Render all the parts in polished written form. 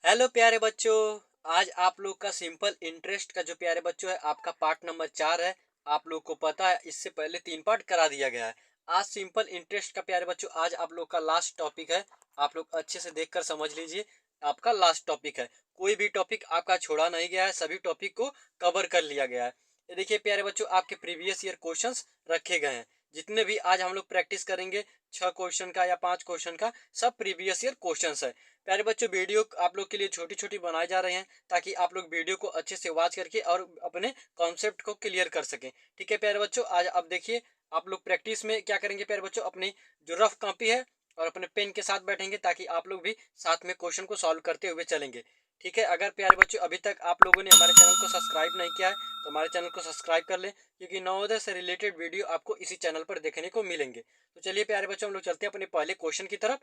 Hello प्यारे बच्चों। आज आप लोग का सिंपल इंटरेस्ट का जो प्यारे बच्चों है आपका पार्ट नंबर 4 है। आप लोग को पता है इससे पहले 3 पार्ट करा दिया गया है। आज सिंपल इंटरेस्ट का प्यारे बच्चों आज आप लोग का लास्ट टॉपिक है। आप लोग अच्छे से देखकर समझ लीजिए, आपका लास्ट टॉपिक है। कोई भी टॉपिक आपका छोड़ा नहीं गया है, सभी टॉपिक को कवर कर लिया गया है। ये देखिए प्यारे बच्चों, आपके प्रीवियस ईयर क्वेश्चंस रखे गए हैं। जितने भी आज हम लोग प्रैक्टिस करेंगे 6 क्वेश्चन का या 5 क्वेश्चन का, सब प्रीवियस ईयर क्वेश्चंस है। प्यारे बच्चों, वीडियो आप लोग के लिए छोटी छोटी बनाए जा रहे हैं ताकि आप लोग वीडियो को अच्छे से वॉच करके और अपने कॉन्सेप्ट को क्लियर कर सकें। ठीक है प्यारे बच्चों, आज अब देखिए आप लोग प्रैक्टिस में क्या करेंगे प्यारे बच्चों, अपनी जो रफ कॉपी है और अपने पेन के साथ बैठेंगे ताकि आप लोग भी साथ में क्वेश्चन को सॉल्व करते हुए चलेंगे। ठीक है, अगर प्यारे बच्चों अभी तक आप लोगों ने हमारे चैनल को सब्सक्राइब नहीं किया है तो हमारे चैनल को सब्सक्राइब कर लें, क्योंकि नवोदय से रिलेटेड वीडियो आपको इसी चैनल पर देखने को मिलेंगे। तो चलिए प्यारे बच्चों, हम लोग चलते हैं अपने पहले क्वेश्चन की तरफ।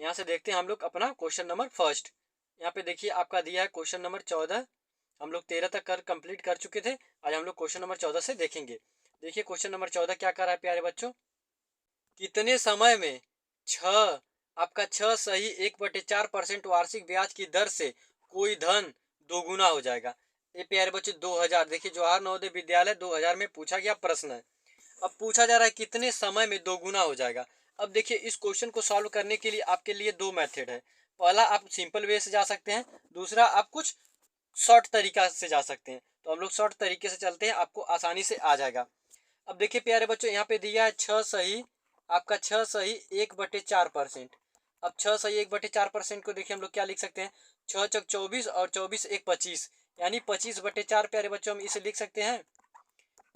यहाँ से देखते हैं हम लोग अपना क्वेश्चन नंबर फर्स्ट। यहाँ पे देखिए आपका दिया है क्वेश्चन नंबर 14। हम लोग 13 तक कर कंप्लीट कर चुके थे। आज हम लोग क्वेश्चन नंबर 14 से देखेंगे। देखिए क्वेश्चन नंबर 14 क्या कर रहा है प्यारे बच्चों। कितने समय में छः आपका 6 सही 1/4% वार्षिक ब्याज की दर से कोई धन दोगुना हो जाएगा। ये प्यारे बच्चों 2000, देखिए जवाहर नवोदय विद्यालय 2000 में पूछा गया प्रश्न है। अब पूछा जा रहा है कितने समय में दोगुना हो जाएगा। अब देखिए इस क्वेश्चन को सॉल्व करने के लिए आपके लिए दो मेथड है। पहला आप सिंपल वे से जा सकते हैं, दूसरा आप कुछ शॉर्ट तरीका से जा सकते हैं। तो हम लोग शॉर्ट तरीके से चलते हैं, आपको आसानी से आ जाएगा। अब देखिए प्यारे बच्चों, यहाँ पे दिया है 6 सही 1/4%। अब 6 सही 1/4% को देखिए हम लोग क्या लिख सकते हैं, 6 चौक 24 और 24 1 25, यानी 25/4 प्यारे बच्चों हम इसे लिख सकते हैं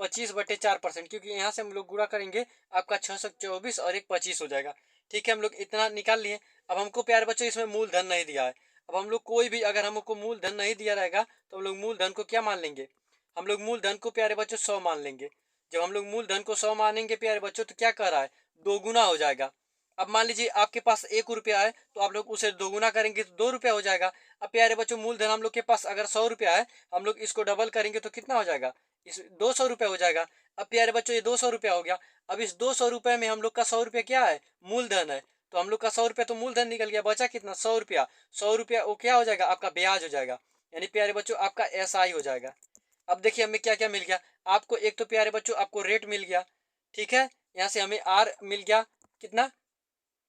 25/4%, क्योंकि यहाँ से हम लोग गुणा करेंगे आपका 6 से 24 और 1 25 हो जाएगा। ठीक है, हम लोग इतना निकाल लिए। अब हमको प्यारे बच्चों इसमें मूलधन नहीं दिया है। अब हम लोग कोई भी अगर हमको मूलधन नहीं दिया रहेगा तो हम लोग मूलधन को क्या मान लेंगे, हम लोग मूलधन को प्यारे बच्चों 100 मान लेंगे। जब हम लोग मूलधन को 100 मानेंगे प्यारे बच्चों तो क्या कर रहा है, दोगुना हो जाएगा। अब मान लीजिए आपके पास 1 रुपया है तो आप लोग उसे दोगुना करेंगे तो 2 रुपया हो जाएगा। अब प्यारे बच्चों मूलधन हम लोग के पास अगर 100 रुपया है, हम लोग इसको डबल करेंगे तो कितना हो जाएगा, इस 200 रुपये हो जाएगा। अब प्यारे बच्चों ये 200 रुपया हो गया। अब इस 200 रुपये में हम लोग का 100 रुपया क्या है, मूलधन है। तो हम लोग का 100 रुपया तो मूलधन निकल गया, बचा कितना 100 रुपया। 100 रुपया वो क्या हो जाएगा, आपका ब्याज हो जाएगा, यानी प्यारे बच्चों आपका एसआई हो जाएगा। अब देखिए हमें क्या क्या मिल गया, आपको एक तो प्यारे बच्चों आपको रेट मिल गया। ठीक है, यहाँ से हमें आर मिल गया कितना,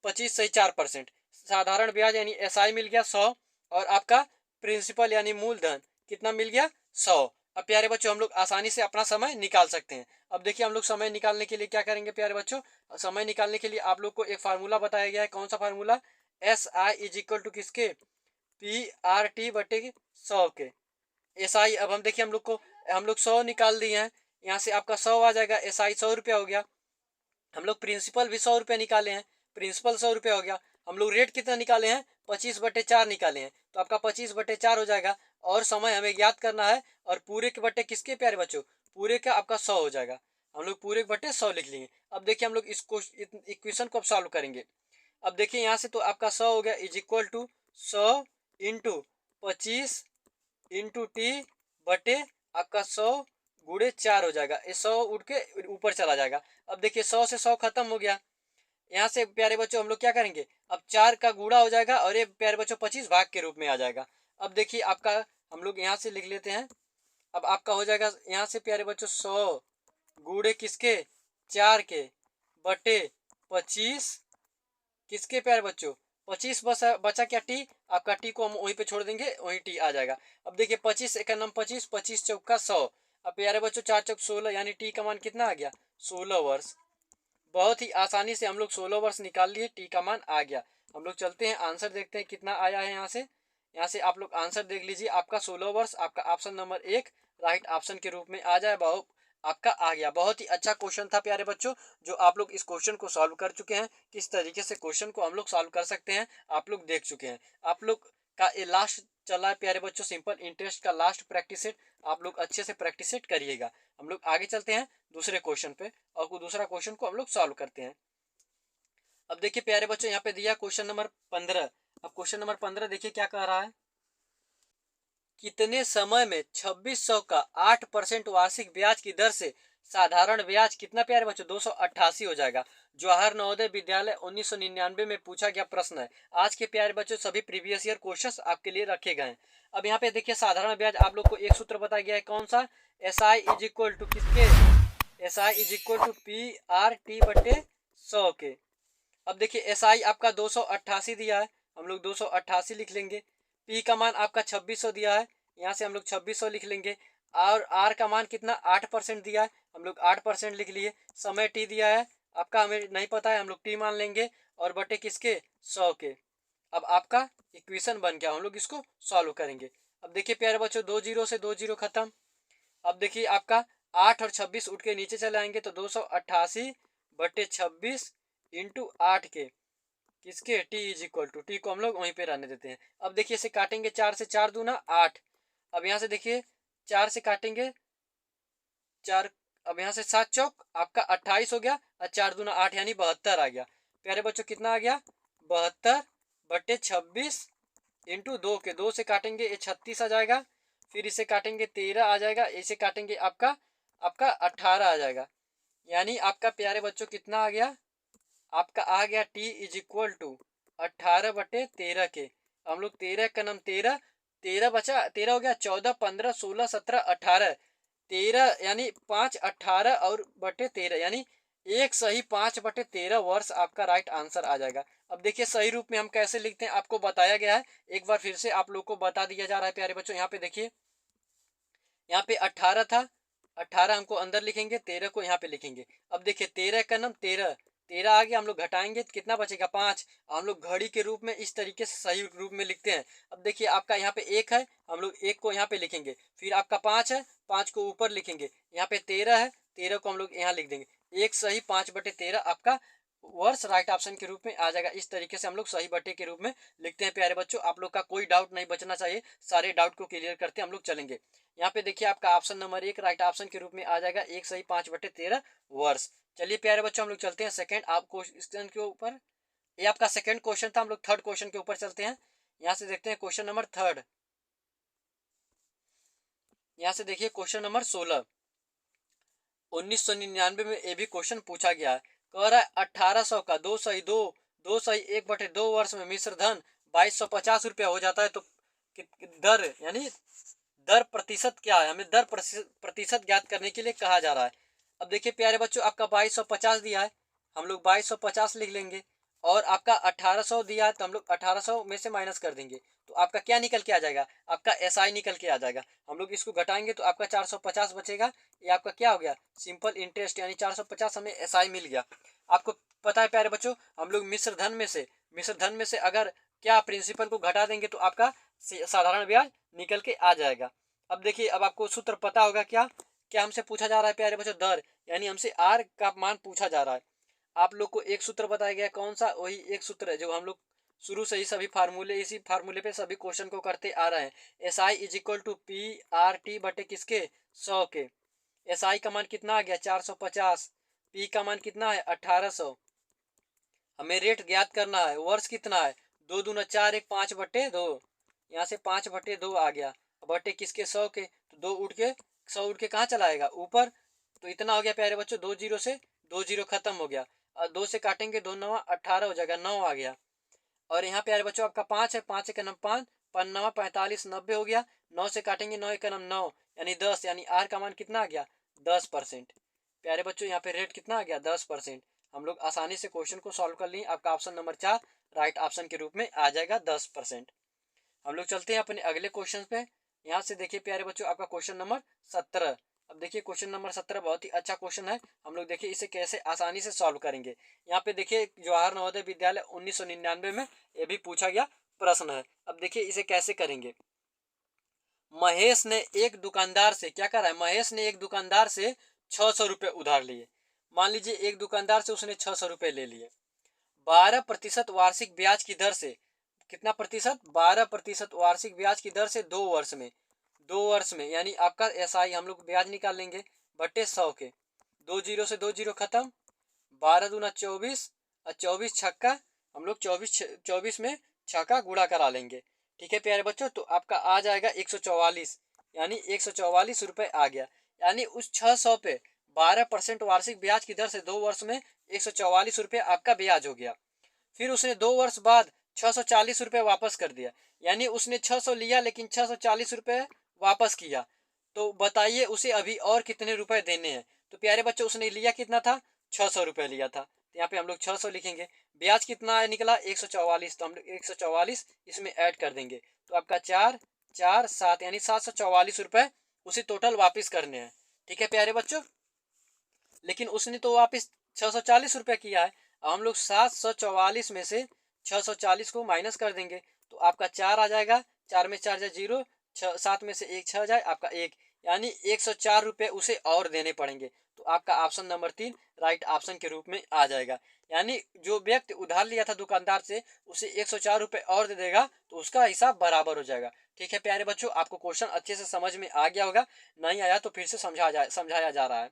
25 सही 4%। साधारण ब्याज यानी एसआई मिल गया 100, और आपका प्रिंसिपल यानी मूलधन कितना मिल गया 100। अब प्यारे बच्चों हम लोग आसानी से अपना समय निकाल सकते हैं। अब देखिए हम लोग समय निकालने के लिए क्या करेंगे प्यारे बच्चों, समय निकालने के लिए आप लोग को एक फार्मूला बताया गया है। कौन सा formula, S I is equal to किसके, P/R/T/100 के। एस आई, अब हम देखिए हम लोग 100 निकाल दिए हैं, यहाँ से आपका 100 आ जाएगा, एस आई 100 रुपया हो गया। हम लोग प्रिंसिपल भी 100 रुपया निकाले हैं, प्रिंसिपल 100 रुपया हो गया। हम लोग रेट कितना निकाले हैं, 25/4 निकाले हैं, तो आपका 25/4 हो जाएगा। और समय हमें याद करना है, और पूरे के बट्टे किसके प्यारे बच्चों, पूरे का आपका 100 हो जाएगा। हम लोग पूरे के बट्टे 100 लिख लेंगे। अब देखिए हम लोग इसको इक्वेशन को अब सॉल्व करेंगे। अब देखिए यहाँ से तो आपका 100 हो गया इज इक्वल टू 100 × 25 × T आपका 100 × 4 हो जाएगा। ये 100 उठ के ऊपर चला जाएगा। अब देखिए 100 से 100 खत्म हो गया। यहाँ से प्यारे बच्चों हम लोग क्या करेंगे, अब 4 का गुणा हो जाएगा और ये प्यारे बच्चों 25 भाग के रूप में आ जाएगा। अब देखिए आपका हम लोग यहाँ से लिख लेते हैं। अब आपका हो जाएगा यहाँ से प्यारे बच्चों 100 गुणे किसके, 4 के बटे 25 किसके प्यारे बच्चों, 25 बचा क्या, टी। आपका टी को हम वहीं पे छोड़ देंगे, वहीं टी आ जाएगा। अब देखिए 25 एक नम 25, 25 चौका 100। अब प्यारे बच्चों 4 चौक 16, यानी टी का मान कितना आ गया, 16 वर्ष। बहुत ही आसानी से हम लोग 16 वर्ष निकाल लिए, टी का मान आ गया। हम लोग चलते हैं आंसर देखते हैं कितना आया है। यहाँ से आप लोग आंसर देख लीजिए, आपका 16 वर्ष आपका ऑप्शन नंबर 1 राइट ऑप्शन के रूप में आ जाए। बहुत आपका आ गया। बहुत ही अच्छा क्वेश्चन था प्यारे बच्चों, जो आप लोग इस क्वेश्चन को सॉल्व कर चुके हैं। किस तरीके से क्वेश्चन को हम लोग सॉल्व कर सकते हैं आप लोग देख चुके हैं। आप लोग का ये लास्ट चला है प्यारे बच्चों, सिंपल इंटरेस्ट का लास्ट प्रैक्टिस सेट। आप लोग अच्छे से प्रैक्टिस सेट करिएगा। हम लोग आगे चलते हैं दूसरे क्वेश्चन पे, और दूसरा क्वेश्चन को हम लोग सॉल्व करते हैं। अब देखिए प्यारे बच्चों यहाँ पे दिया क्वेश्चन नंबर 15। अब क्वेश्चन नंबर 15 देखिए क्या कह रहा है, कितने समय में 2600 का 8% वार्षिक ब्याज की दर से साधारण ब्याज कितना प्यारे बच्चों 288 हो जाएगा। जवाहर नवोदय विद्यालय 1999 में पूछा गया प्रश्न है। आज के प्यारे बच्चों सभी प्रीवियस ईयर क्वेश्चंस आपके लिए रखे गए हैं। अब यहाँ पे देखिए साधारण ब्याज आप लोग को एक सूत्र बताया गया है, कौन सा? SI इज इक्वल टू किसके? SI is equal to PRT बटे 100 के। अब देखिए SI आपका 288 दिया है, हम लोग 288 लिख लेंगे। P का मान आपका 2600 दिया है, यहाँ से हम लोग 2600 लिख लेंगे। और R का मान कितना 8% दिया है, हम लोग 8% लिख लिए। समय T दिया है आपका, हमें नहीं पता है, हम लोग T मान लेंगे और बटे किसके 100 के। अब आपका इक्वेशन बन गया, हम लोग इसको सॉल्व करेंगे। अब देखिए प्यारे बच्चों 2 जीरो से 2 जीरो खत्म। अब देखिए आपका 8 और 26 उठ के नीचे चले आएंगे तो 288 बटे 26 इंटू 8 के किसके T is equal to, T को हम लोग वहीं पे रहने देते हैं। अब देखिए इसे काटेंगे 4 से, 4 दूना 8। अब यहाँ से देखिए 4 से काटेंगे 4, अब यहाँ से 7 चौक आपका 28 हो गया और 4 दूना 8 यानी 72 आ गया। प्यारे बच्चों कितना आ गया 72 बटे 26 इंटू 2 के, 2 से काटेंगे ये 36 आ जाएगा, फिर इसे काटेंगे 13 आ जाएगा, इसे काटेंगे आपका 18 आ जाएगा। यानी आपका प्यारे बच्चों कितना आ गया, आपका आ गया T इज इक्वल टू 18 बटे 13 के। हम लोग 13 का नाम 13, 13 बचा, 13 हो गया 14 15 16 17 18, 13 यानी 5 18 और बटे 13 यानी 1 सही 5 बटे 13 वर्ष आपका राइट आंसर आ जाएगा। अब देखिए सही रूप में हम कैसे लिखते हैं आपको बताया गया है, एक बार फिर से आप लोग को बता दिया जा रहा है प्यारे बच्चों। यहाँ पे देखिए, यहाँ पे 18 था, 18 हमको अंदर लिखेंगे, 13 को यहाँ पे लिखेंगे। अब देखिए 13 का नाम 13, 13 आ गया, हम लोग घटाएंगे तो कितना बचेगा 5। हम लोग घड़ी के रूप में इस तरीके से सही रूप में लिखते हैं। अब देखिए आपका यहाँ पे 1 है, हम लोग 1 को यहाँ पे लिखेंगे, फिर आपका 5 है, 5 को ऊपर लिखेंगे, यहाँ पे 13 है, 13 को हम लोग यहाँ लिख देंगे। 1 सही 5 बटे 13 आपका वर्ष राइट ऑप्शन के रूप में आ जाएगा। इस तरीके से हम लोग सही बटे के रूप में लिखते हैं प्यारे बच्चों। आप लोग का कोई डाउट नहीं बचना चाहिए, सारे डाउट को क्लियर करते हम लोग चलेंगे। यहाँ पे देखिए आपका ऑप्शन नंबर 1 राइट ऑप्शन के रूप में आ जाएगा, 1 सही 5 बटे 13 वर्ष। चलिए प्यारे बच्चों हम लोग चलते हैं सेकंड आप क्वेश्चन के ऊपर। ये आपका सेकंड क्वेश्चन था, हम लोग थर्ड क्वेश्चन के ऊपर चलते हैं। यहाँ से देखते हैं क्वेश्चन नंबर थर्ड। यहाँ से देखिए क्वेश्चन नंबर 16, 1999 में ये भी क्वेश्चन पूछा गया है। कह रहा है 1800 का 2 सही 1 बटे 2 वर्ष में मिश्र धन 2250 रुपया हो जाता है तो दर यानी दर प्रतिशत क्या है, हमें दर प्रतिशत ज्ञात करने के लिए कहा जा रहा है। अब देखिए प्यारे बच्चों आपका 2250 दिया है, हम लोग 2250 लिख लेंगे, और आपका 1800 दिया है तो हम लोग 1800 में से माइनस कर देंगे तो आपका क्या निकल के आ जाएगा, आपका SI निकल के आ जाएगा। हम लोग इसको घटाएंगे तो आपका 450 बचेगा। ये आपका क्या हो गया सिंपल इंटरेस्ट, यानी 450 हमें SI मिल गया। आपको पता है प्यारे बच्चों हम लोग मिश्र धन में से अगर क्या प्रिंसिपल को घटा देंगे तो आपका साधारण ब्याज निकल के आ जाएगा। अब देखिए अब आपको सूत्र पता होगा, क्या क्या हमसे पूछा जा रहा है प्यारे बच्चों, दर, यानी हमसे R का मान पूछा जा रहा है। आप लोग को एक सूत्र बताया गया, कौन सा, वही एक सूत्र है जो हम लोग शुरू से ही सभी फार्मूले, इसी फार्मूले पे सभी क्वेश्चन को करते आ रहे हैं। SI is equal to PRT बटे किसके 100 के। SI का मान कितना आ गया 450, P का मान कितना है 1800, हमें रेट ज्ञात करना है, वर्ष कितना है 2 दूना 4 1 5/2, यहाँ से 5/2 आ गया, बटे किसके 100 के, तो 2 उठ के 100 उठ के कहाँ चला आएगा ऊपर, तो इतना हो गया प्यारे बच्चों। 2 जीरो से 2 जीरो खत्म हो गया, और 2 से काटेंगे 2 9 18 हो जाएगा, 9 आ गया। और यहाँ प्यारे बच्चों आपका 5 है, 5 का नाम 5 5 45 90 हो गया। 9 से काटेंगे 9 का नाम 9 यानी 10, यानी R का मान कितना आ गया 10%। प्यारे बच्चों यहाँ पे रेट कितना आ गया 10%। हम लोग आसानी से क्वेश्चन को सॉल्व कर लिए, आपका ऑप्शन नंबर 4 राइट ऑप्शन के रूप में आ जाएगा 10%। हम लोग चलते हैं अपने अगले क्वेश्चन पे। यहाँ से देखिए प्यारे बच्चों आपका क्वेश्चन नंबर 17। अब देखिए क्वेश्चन नंबर 17 बहुत ही अच्छा क्वेश्चन है, हम लोग देखिए इसे कैसे आसानी से सॉल्व करेंगे। यहाँ पे देखिए जवाहर नवोदय विद्यालय 1999 में ये भी पूछा गया प्रश्न है। अब देखिए इसे कैसे करेंगे। महेश ने एक दुकानदार से क्या करा है, महेश ने एक दुकानदार से 600 रुपये उधार लिए। मान लीजिए एक दुकानदार से उसने 600 रुपये ले लिए। 12% वार्षिक ब्याज की दर से, कितना प्रतिशत 12% वार्षिक ब्याज की दर से 2 वर्ष में यानी आपका SI हम लोग ब्याज निकाल लेंगे बटे 100 के। 2 जीरो से 2 जीरो खत्म, 12 दूना 24 और 24 छक्का, हम लोग 24 में छक्का गुणा करा लेंगे। ठीक है प्यारे बच्चों, तो आपका आ जाएगा 144, यानी 144 रुपये आ गया। यानी उस 600 पे 12% वार्षिक ब्याज की दर से 2 वर्ष में 144 रुपये आपका ब्याज हो गया। फिर उसने 2 वर्ष बाद 640 रुपये वापस कर दिया, यानी उसने 600 लिया लेकिन 640 रुपये वापस किया। तो बताइए उसे अभी और कितने रुपए देने हैं। तो प्यारे बच्चों उसने लिया कितना था, 600 रुपये लिया था, तो यहाँ पे हम लोग 600 लिखेंगे। ब्याज कितना निकला, 144, तो हम लोग 144 इसमें ऐड कर देंगे, तो आपका 4 4 7 यानी 744 रुपये उसे टोटल वापस करने हैं। ठीक है प्यारे बच्चों, लेकिन उसने तो वापस 640 रुपये किया है। अब हम लोग 744 में से 640 को माइनस कर देंगे, तो आपका 4 आ जाएगा, 4 में 4 जाए 0, 7 में से 1 6 जाए आपका 1, यानी 104 रुपये उसे और देने पड़ेंगे। तो आपका ऑप्शन नंबर 3 राइट ऑप्शन के रूप में आ जाएगा। यानी जो व्यक्ति उधार लिया था दुकानदार से, उसे 104 रुपये और दे देगा तो उसका हिसाब बराबर हो जाएगा। ठीक है प्यारे बच्चों, आपको क्वेश्चन अच्छे से समझ में आ गया होगा, नहीं आया तो फिर से समझाया जा रहा है।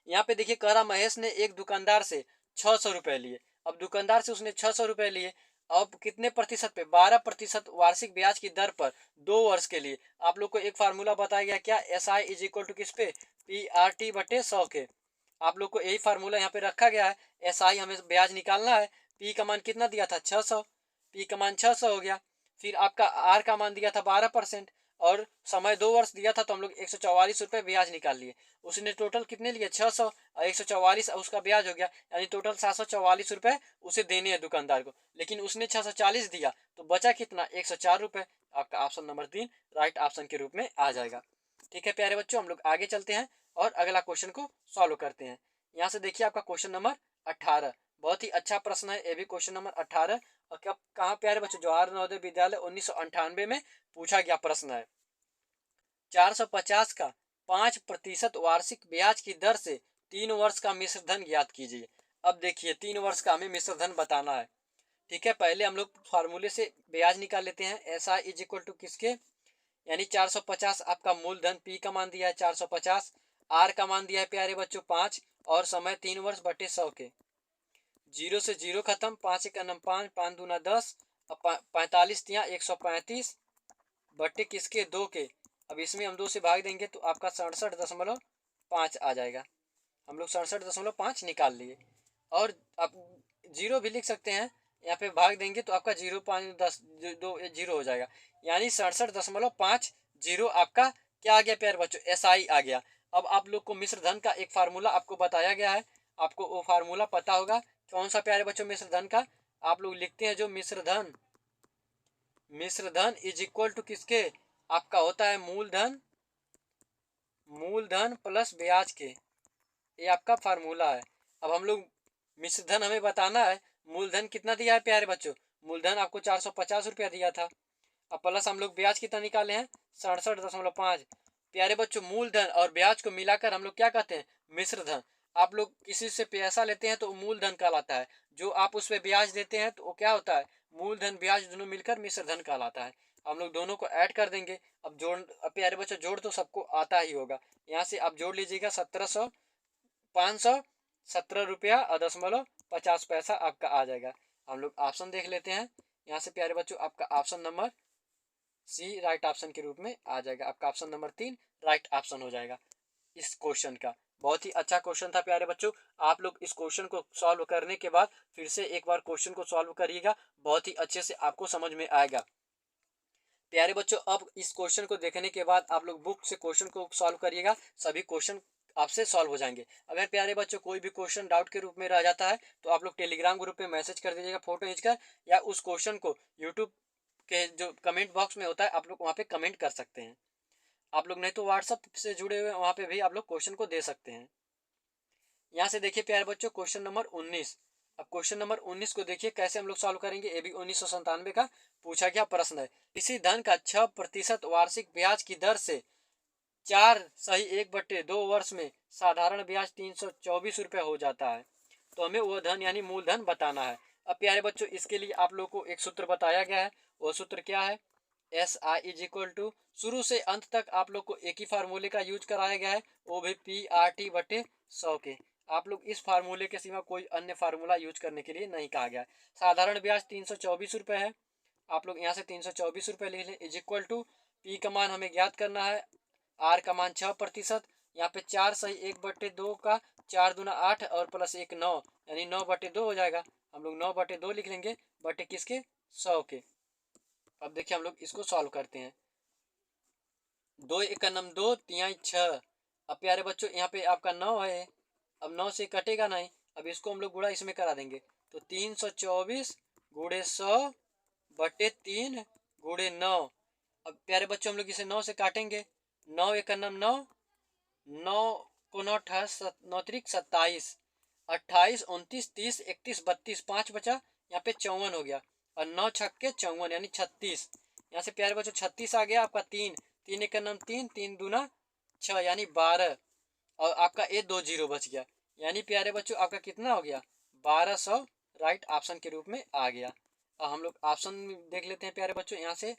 यहाँ पे देखिए कह रहा महेश ने एक दुकानदार से 600 रुपये लिए। अब दुकानदार से उसने 600 रुपये लिए, अब कितने प्रतिशत पे, 12% वार्षिक ब्याज की दर पर 2 वर्ष के लिए। आप लोग को एक फार्मूला बताया गया क्या, S I is equal to किस पे, पी आर टी बटे 100 के। आप लोग को यही फार्मूला यहाँ पे रखा गया है। एस आई हमें ब्याज निकालना है, पी का मान कितना दिया था 600, पी का मान 600 हो गया। फिर आपका आर का मान दिया था 12% और समय 2 वर्ष दिया था, तो हम लोग 144 रुपये ब्याज निकाल लिए। उसने टोटल कितने लिए, 600 और 144 उसका ब्याज हो गया, यानी टोटल 744 रुपये उसे देने हैं दुकानदार को, लेकिन उसने 640 दिया, तो बचा कितना, 104 रुपये। आपका ऑप्शन नंबर 3 राइट ऑप्शन के रूप में आ जाएगा। ठीक है प्यारे बच्चों, हम लोग आगे चलते हैं और अगला क्वेश्चन को सॉल्व करते हैं। यहाँ से देखिए आपका क्वेश्चन नंबर 18, बहुत ही अच्छा प्रश्न है ये भी, क्वेश्चन नंबर 18। और कब कहाँ प्यारे बच्चों, जवाहर नवोदय विद्यालय 1998 में पूछा गया प्रश्न है। 450 का 5% वार्षिक ब्याज की दर से 3 वर्ष का मिश्र धन ज्ञात कीजिए। अब देखिए 3 वर्ष का हमें मिश्र धन बताना है। ठीक है, पहले हम लोग फार्मूले से ब्याज निकाल लेते हैं। S I is equal to किसके, यानी 450 आपका मूलधन, पी का मान दिया है 450, आर का मान दिया है प्यारे बच्चों 5 और समय 3 वर्ष बटे 100 के। 0 से 0 खत्म, 5 एक नम 5, 5 दूना 10, 45 तिया 135 बटे किसके, 2 के। अब इसमें हम 2 से भाग देंगे तो आपका 67.5 आ जाएगा। हम लोग 67.5 निकाल लिए। और आप 0 भी लिख सकते हैं, यहाँ पे भाग देंगे तो आपका 0.5 हो जाएगा, यानी 67.50 आपका क्या आ गया प्यारे बच्चों, एस आई आ गया। अब आप लोग को मिश्र धन का एक फार्मूला आपको बताया गया है, आपको वो फार्मूला पता होगा। कौन सा प्यारे बच्चों, मिश्र धन का आप लोग लिखते हैं जो मिश्र धन इज इक्वल टू किसके, आपका होता है मूलधन प्लस ब्याज के, ये आपका फार्मूला है। अब हम लोग मिश्र धन हमें बताना है, मूलधन कितना दिया है प्यारे बच्चों, मूलधन आपको 450 रुपया दिया था। अब प्लस हम लोग ब्याज कितना निकाले हैं, 67.5। प्यारे बच्चों मूलधन और ब्याज को मिलाकर हम लोग क्या कहते हैं, मिश्र धन। आप लोग किसी से पैसा लेते हैं तो मूलधन कहलाता है, जो आप उस पर ब्याज देते हैं तो वो क्या होता है, मूलधन ब्याज दोनों मिलकर मिश्र धन कहलाता है। हम लोग दोनों को ऐड कर देंगे। अब प्यारे बच्चों जोड़ तो सबको आता ही होगा, यहाँ से आप जोड़ लीजिएगा 517 और 50 पैसा आपका आ जाएगा। हम लोग ऑप्शन देख लेते हैं, यहाँ से प्यारे बच्चों आपका option number C right option के रूप में आ जाएगा। आपका ऑप्शन नंबर 3 राइट ऑप्शन हो जाएगा इस क्वेश्चन का। बहुत ही अच्छा क्वेश्चन था प्यारे बच्चों, आप लोग इस क्वेश्चन को सॉल्व करने के बाद फिर से एक बार क्वेश्चन को सॉल्व करिएगा, बहुत ही अच्छे से आपको समझ में आएगा। प्यारे बच्चों अब इस क्वेश्चन को देखने के बाद आप लोग बुक से क्वेश्चन को सॉल्व करिएगा, सभी क्वेश्चन आपसे सॉल्व हो जाएंगे। अगर प्यारे बच्चों कोई भी क्वेश्चन डाउट के रूप में रह जाता है तो आप लोग टेलीग्राम ग्रुप पे मैसेज कर दीजिएगा फोटो खींचकर, या उस क्वेश्चन को यूट्यूब के जो कमेंट बॉक्स में होता है आप लोग वहाँ पे कमेंट कर सकते हैं। आप लोग नहीं तो व्हाट्सअप से जुड़े हुए वहाँ पे भी आप लोग क्वेश्चन को दे सकते हैं। यहाँ से देखिए प्यारे बच्चों क्वेश्चन नंबर 19। अब क्वेश्चन नंबर 19 को देखिए कैसे हम लोग सॉल्व करेंगे, ये भी 1997 का पूछा गया प्रश्न है। इसी धन का 6% वार्षिक ब्याज की दर से 4/1/2 वर्ष में साधारण ब्याज 324 रुपये हो जाता है, तो हमें वह धन यानी मूलधन बताना है। अब प्यारे बच्चों इसके लिए आप लोग को एक सूत्र बताया गया है, वो सूत्र क्या है, S I is equal to, शुरू से अंत तक आप लोग को एक ही फार्मूले का यूज कराया गया है, वो भी पी आर टी बटे 100 के। आप लोग इस फार्मूले के सिवा कोई अन्य फार्मूला यूज करने के लिए नहीं कहा गया है। साधारण ब्याज 324 रुपये है, आप लोग यहाँ से 324 रुपये लिख लें, इज इक्वल टू पी का मान हमें ज्ञात करना है, आर का मान 6%, यहाँ पे 4 सही 1/2 का 4 दूना 8 और प्लस 1 9, यानी 9/2 हो जाएगा। हम लोग 9/2 लिख लेंगे, बटे किसके 100 के। अब देखिए हम लोग इसको सॉल्व करते हैं। 2 एकम 2 तिहाई 6। अब प्यारे बच्चों यहाँ पे आपका 9 है, अब 9 से कटेगा नहीं, अब इसको हम लोग गुणा इसमें करा देंगे, तो 324 गुणे 100/3 गुणे 9। अब प्यारे बच्चों हम लोग इसे 9 से काटेंगे, 9 एकम 9, 9 को 9 9 त्रिक 27, 28 29 30 31 32, 5 बचा, यहाँ पे 54 हो गया, और 9 छक्के 54 यानी 36। यहाँ से प्यारे बच्चों 36 आ गया आपका 3, 3 एकम 3, 3 दूना 6 यानी 12, और आपका ये 2 जीरो बच गया, यानी प्यारे बच्चों आपका कितना हो गया 1200 राइट ऑप्शन के रूप में आ गया। अब हम लोग ऑप्शन देख लेते हैं प्यारे बच्चों, यहाँ से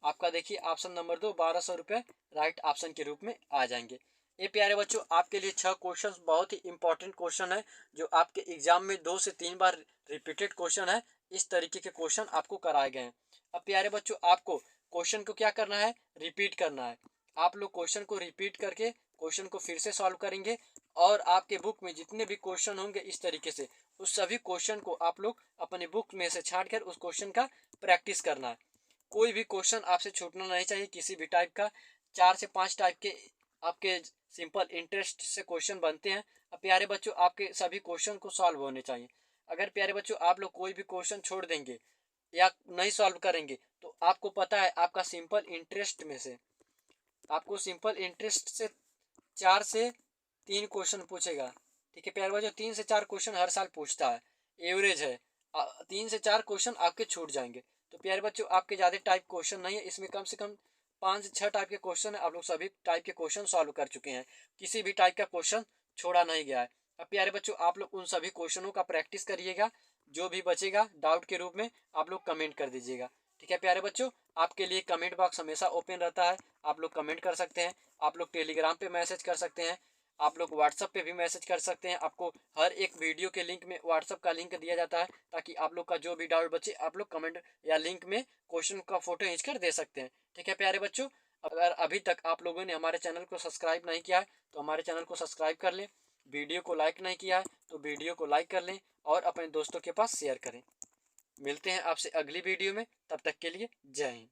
आपका देखिए ऑप्शन नंबर 2 1200 रुपये राइट ऑप्शन के रूप में आ जाएंगे। ये प्यारे बच्चों आपके लिए 6 क्वेश्चन बहुत ही इंपॉर्टेंट क्वेश्चन है, जो आपके एग्जाम में 2 से 3 बार रिपीटेड क्वेश्चन है। इस तरीके के क्वेश्चन आपको कराए गए हैं। अब प्यारे बच्चों आपको क्वेश्चन को क्या करना है, रिपीट करना है। आप लोग क्वेश्चन को रिपीट करके क्वेश्चन को फिर से सॉल्व करेंगे, और आपके बुक में जितने भी क्वेश्चन होंगे इस तरीके से, उस सभी क्वेश्चन को आप लोग अपने बुक में से छांट कर उस क्वेश्चन का प्रैक्टिस करना है। कोई भी क्वेश्चन आपसे छूटना नहीं चाहिए, किसी भी टाइप का। 4 से 5 टाइप के आपके सिंपल इंटरेस्ट से क्वेश्चन बनते हैं। अब प्यारे बच्चों आपके सभी क्वेश्चन को सॉल्व होने चाहिए। अगर प्यारे बच्चों आप लोग कोई भी क्वेश्चन छोड़ देंगे या नहीं सॉल्व करेंगे, तो आपको पता है आपका सिंपल इंटरेस्ट में से, आपको सिंपल इंटरेस्ट से 4 से 3 क्वेश्चन पूछेगा। ठीक है प्यारे बच्चों, 3 से 4 क्वेश्चन हर साल पूछता है, एवरेज है। 3 से 4 क्वेश्चन आपके छूट जाएंगे। तो प्यारे बच्चों आपके ज़्यादा टाइप क्वेश्चन नहीं है, इसमें कम से कम 5 से 6 टाइप के क्वेश्चन है। आप लोग सभी टाइप के क्वेश्चन सॉल्व कर चुके हैं, किसी भी टाइप का क्वेश्चन छोड़ा नहीं गया है। अब प्यारे बच्चों आप लोग उन सभी क्वेश्चनों का प्रैक्टिस करिएगा, जो भी बचेगा डाउट के रूप में आप लोग कमेंट कर दीजिएगा। ठीक है प्यारे बच्चों, आपके लिए कमेंट बॉक्स हमेशा ओपन रहता है, आप लोग कमेंट कर सकते हैं, आप लोग टेलीग्राम पे मैसेज कर सकते हैं, आप लोग व्हाट्सअप पे भी मैसेज कर सकते हैं। आपको हर एक वीडियो के लिंक में व्हाट्सअप का लिंक दिया जाता है, ताकि आप लोग का जो भी डाउट बचे आप लोग कमेंट या लिंक में क्वेश्चन का फोटो खींच कर दे सकते हैं। ठीक है प्यारे बच्चों, अगर अभी तक आप लोगों ने हमारे चैनल को सब्सक्राइब नहीं किया है तो हमारे चैनल को सब्सक्राइब कर लें, वीडियो को लाइक नहीं किया है तो वीडियो को लाइक कर लें और अपने दोस्तों के पास शेयर करें। मिलते हैं आपसे अगली वीडियो में, तब तक के लिए जय हिंद।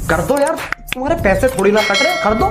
कर दो यार, तुम्हारे पैसे थोड़ी ना कट रहे, कर दो।